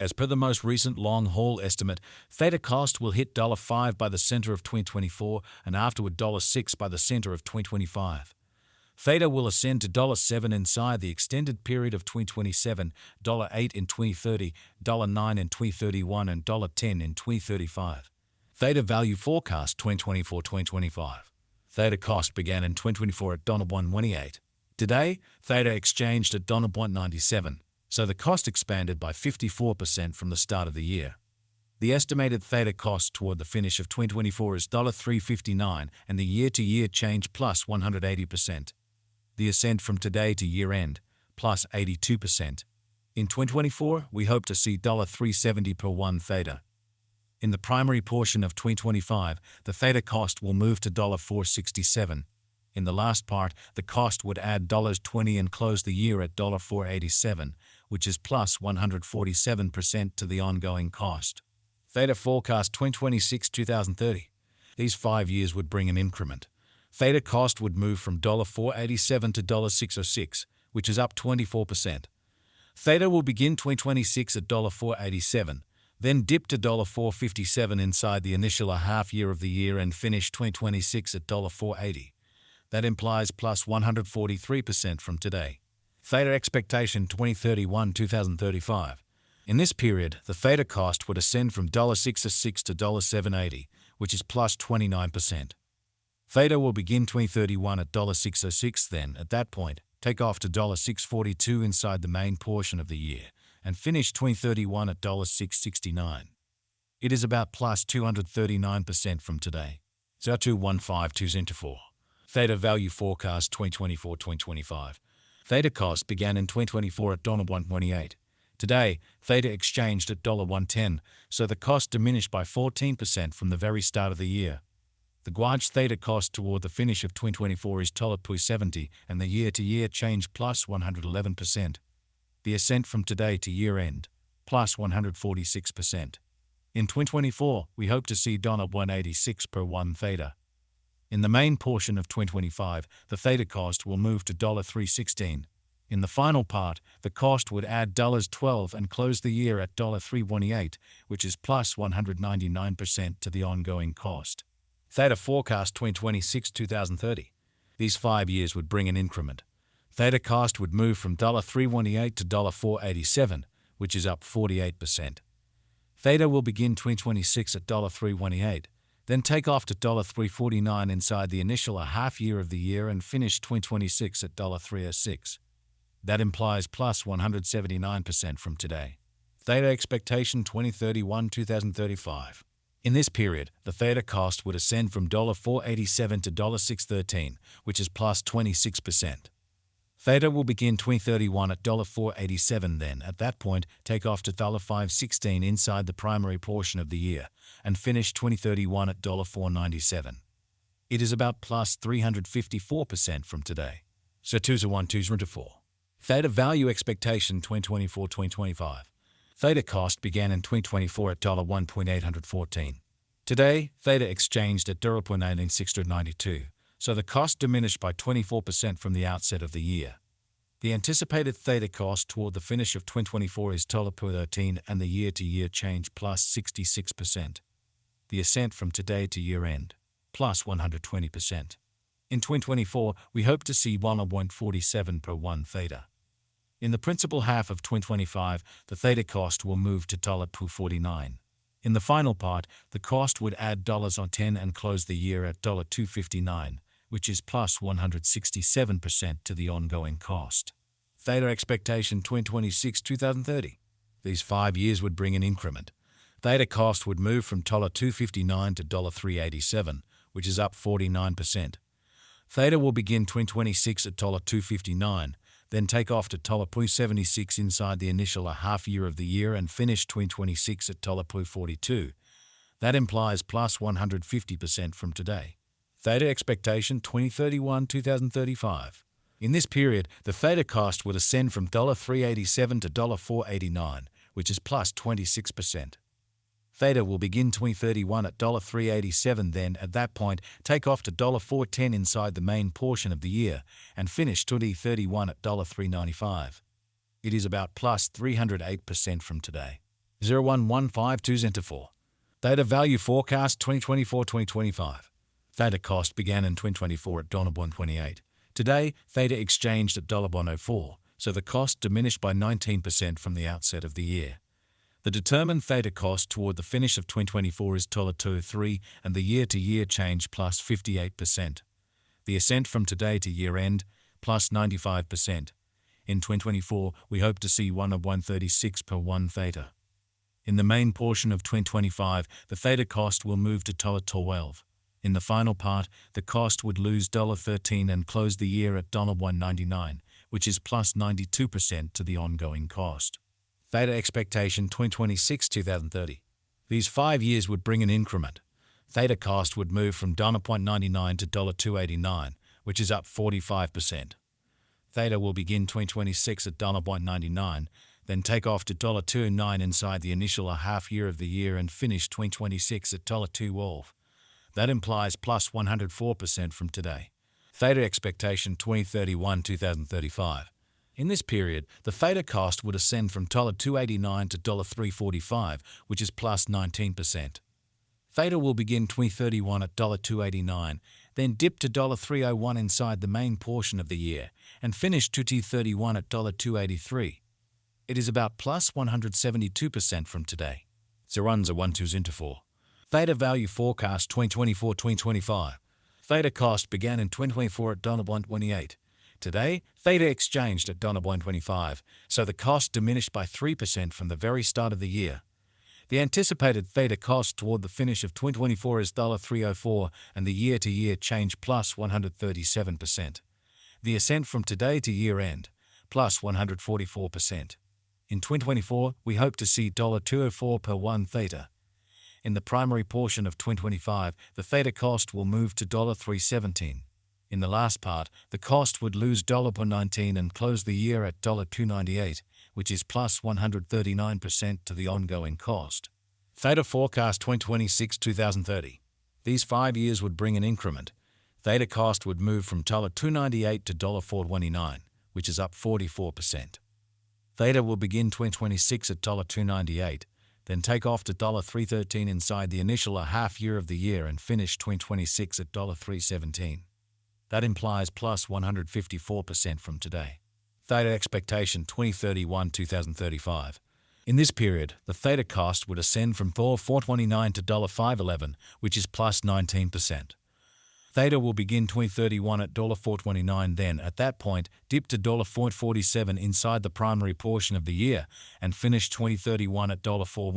As per the most recent long-haul estimate, Theta cost will hit $5 by the center of 2024 and afterward $6 by the center of 2025. Theta will ascend to $7 inside the extended period of 2027, $8 in 2030, $9 in 2031, and $10 in 2035. Theta value forecast 2024-2025. Theta cost began in 2024 at $1.28. Today, Theta exchanged at $1.97, so the cost expanded by 54% from the start of the year. The estimated Theta cost toward the finish of 2024 is $3.59 and the year-to-year change plus 180%. The ascent from today to year-end, plus 82%. In 2024, we hope to see $3.70 per 1 Theta. In the primary portion of 2025, the Theta cost will move to $4.67. In the last part, the cost would add $20 and close the year at $4.87, which is plus 147% to the ongoing cost. Theta forecast 2026-2030. These 5 years would bring an increment. Theta cost would move from $4.87 to $6.06, which is up 24%. Theta will begin 2026 at $4.87, then dip to $4.57 inside the initial half year of the year and finish 2026 at $4.80. That implies plus 143% from today. Theta expectation 2031-2035. In this period, the Theta cost would ascend from $6.06 to $7.80, which is plus 29%. Theta will begin 2031 at $6.06, then, at that point, take off to $6.42 inside the main portion of the year, and finish 2031 at $6.69. It is about plus 239% from today. 02152 Theta value forecast 2024-2025. Theta cost began in 2024 at $1.28. Today, Theta exchanged at $1.10, so the cost diminished by 14% from the very start of the year. The Guaj Theta cost toward the finish of 2024 is $70 and the year-to-year change plus 111%. The ascent from today to year-end, plus 146%. In 2024, we hope to see $1.86 per 1 Theta. In the main portion of 2025, the Theta cost will move to $3.16. In the final part, the cost would add $12 and close the year at $3.18, which is plus 199% to the ongoing cost. Theta forecast 2026-2030. These 5 years would bring an increment. Theta cost would move from $3.18 to $4.87, which is up 48%. Theta will begin 2026 at $3.18, then take off to $3.49 inside the initial half year of the year and finish 2026 at $3.06. That implies plus 179% from today. Theta expectation 2031-2035. In this period, the Theta cost would ascend from $4.87 to $6.13, which is plus 26%. Theta will begin 2031 at $4.87, then, at that point, take off to $5.16 inside the primary portion of the year, and finish 2031 at $4.97. It is about plus 354% from today. So 2-1-2-4. Theta value expectation 2024-2025. Theta cost began in 2024 at $1.814. Today, Theta exchanged at $1.692, so the cost diminished by 24% from the outset of the year. The anticipated Theta cost toward the finish of 2024 is $13 and the year-to-year change plus 66%. The ascent from today to year-end, plus 120%. In 2024, we hope to see $1.47 per 1 Theta. In the principal half of 2025, the Theta cost will move to $2.49. In the final part, the cost would add $10 and close the year at $2.59, which is plus 167% to the ongoing cost. Theta expectation 2026-2030. These 5 years would bring an increment. Theta cost would move from $2.59 to $3.87, which is up 49%. Theta will begin 2026 at $2.59, then take off to $0.76 inside the initial half year of the year and finish 2026 at $0.42. That implies plus 150% from today. Theta expectation 2031-2035. In this period, the Theta cost would ascend from $3.87 to $4.89, which is plus 26%. Theta will begin 2031 at $3.87, then, at that point, take off to $4.10 inside the main portion of the year and finish 2031 at $3.95. It is about plus 308% from today. 0.1152 cent to 4. Theta value forecast 2024-2025. Theta cost began in 2024 at $1.28. Today, Theta exchanged at $1.04, so the cost diminished by 19% from the outset of the year. The determined Theta cost toward the finish of 2024 is $2.03, and the year-to-year change plus 58%. The ascent from today to year-end plus 95%. In 2024, we hope to see 1.36 per 1 Theta. In the main portion of 2025, the Theta cost will move to $12. In the final part, the cost would lose $13 and close the year at $1.99, which is plus 92% to the ongoing cost. Theta expectation 2026-2030. These 5 years would bring an increment. Theta cost would move from $1.99 to $2.89, which is up 45%. Theta will begin 2026 at $1.99, then take off to $2.09 inside the initial half year of the year and finish 2026 at $2.12. That implies plus 104% from today. Theta expectation 2031-2035. In this period, the Theta cost would ascend from $2.89 to $3.45, which is plus 19%. Theta will begin 2031 at $2.89, then dip to $3.01 inside the main portion of the year, and finish 2031 at $2.83. It is about plus 172% from today. 0.12 into 4. Theta value forecast 2024-2025. Theta cost began in 2024 at $1.28. Today, Theta exchanged at $1.25, so the cost diminished by 3% from the very start of the year. The anticipated Theta cost toward the finish of 2024 is $3.04, and the year-to-year change plus 137%. The ascent from today to year-end, plus 144%. In 2024, we hope to see $2.04 per 1 Theta. In the primary portion of 2025, the Theta cost will move to $3.17. In the last part, the cost would lose $1.19 and close the year at $2.98, which is plus 139% to the ongoing cost. Theta forecast 2026-2030. These 5 years would bring an increment. Theta cost would move from $2.98 to $4.29, which is up 44%. Theta will begin 2026 at $2.98, then take off to $3.13 inside the initial half year of the year and finish 2026 at $3.17. That implies plus 154% from today. Theta expectation 2031-2035. In this period, the Theta cost would ascend from $4.29 to $5.11, which is plus 19%. Theta will begin 2031 at $4.29, then, at that point, dip to $4.47 inside the primary portion of the year and finish 2031 at $4.1.